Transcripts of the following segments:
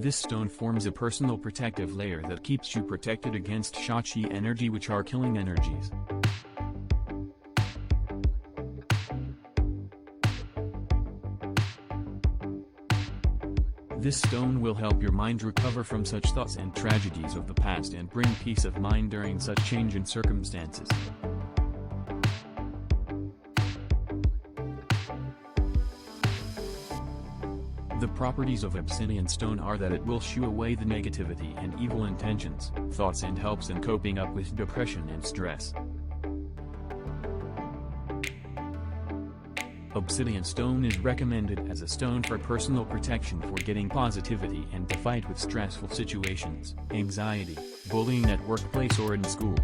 This stone forms a personal protective layer that keeps you protected against Shachi energy, which are killing energies. This stone will help your mind recover from such thoughts and tragedies of the past and bring peace of mind during such change in circumstances. The properties of obsidian stone are that it will shoo away the negativity and evil intentions, thoughts, and helps in coping up with depression and stress. Obsidian stone is recommended as a stone for personal protection for getting positivity and to fight with stressful situations, anxiety, bullying at workplace or in school.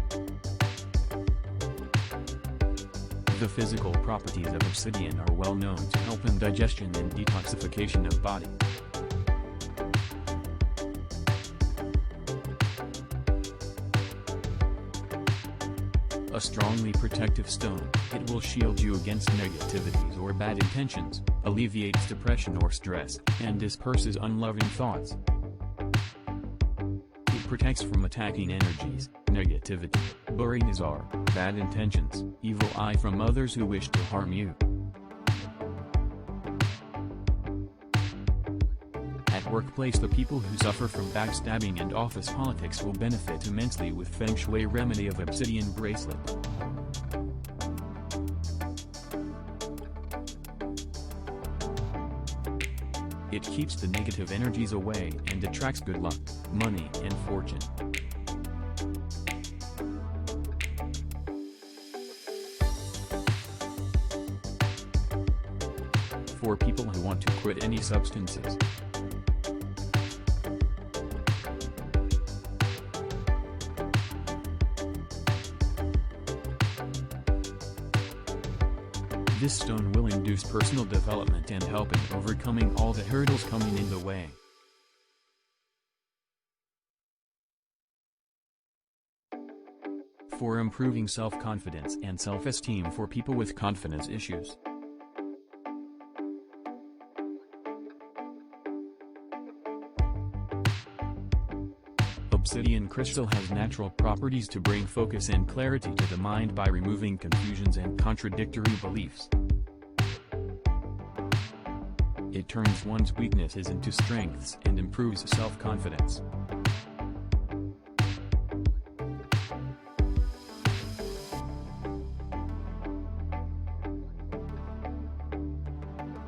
The physical properties of obsidian are well known to help in digestion and detoxification of body. A strongly protective stone, it will shield you against negativities or bad intentions, alleviates depression or stress, and disperses unloving thoughts. It protects from attacking energies, negativity, burinazar, bad intentions, evil eye from others who wish to harm you. At workplace, the people who suffer from backstabbing and office politics will benefit immensely with Feng Shui remedy of obsidian bracelet. It keeps the negative energies away and attracts good luck, money, and fortune. For people who want to quit any substances. This stone will induce personal development and help in overcoming all the hurdles coming in the way. For improving self-confidence and self-esteem for people with confidence issues. Obsidian crystal has natural properties to bring focus and clarity to the mind by removing confusions and contradictory beliefs. It turns one's weaknesses into strengths and improves self-confidence.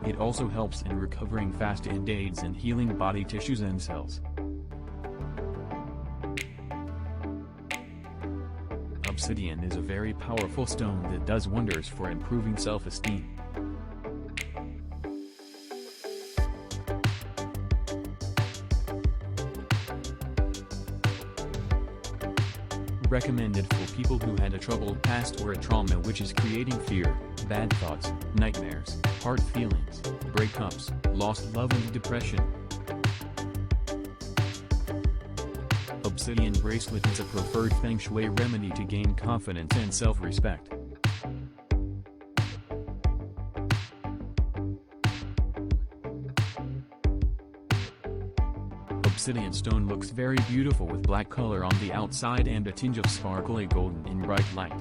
It also helps in recovering fast and aids in healing body tissues and cells. Obsidian is a very powerful stone that does wonders for improving self-esteem. Recommended for people who had a troubled past or a trauma which is creating fear, bad thoughts, nightmares, hard feelings, breakups, lost love and depression. Obsidian bracelet is a preferred Feng Shui remedy to gain confidence and self-respect. Obsidian stone looks very beautiful with black color on the outside and a tinge of sparkly golden in bright light.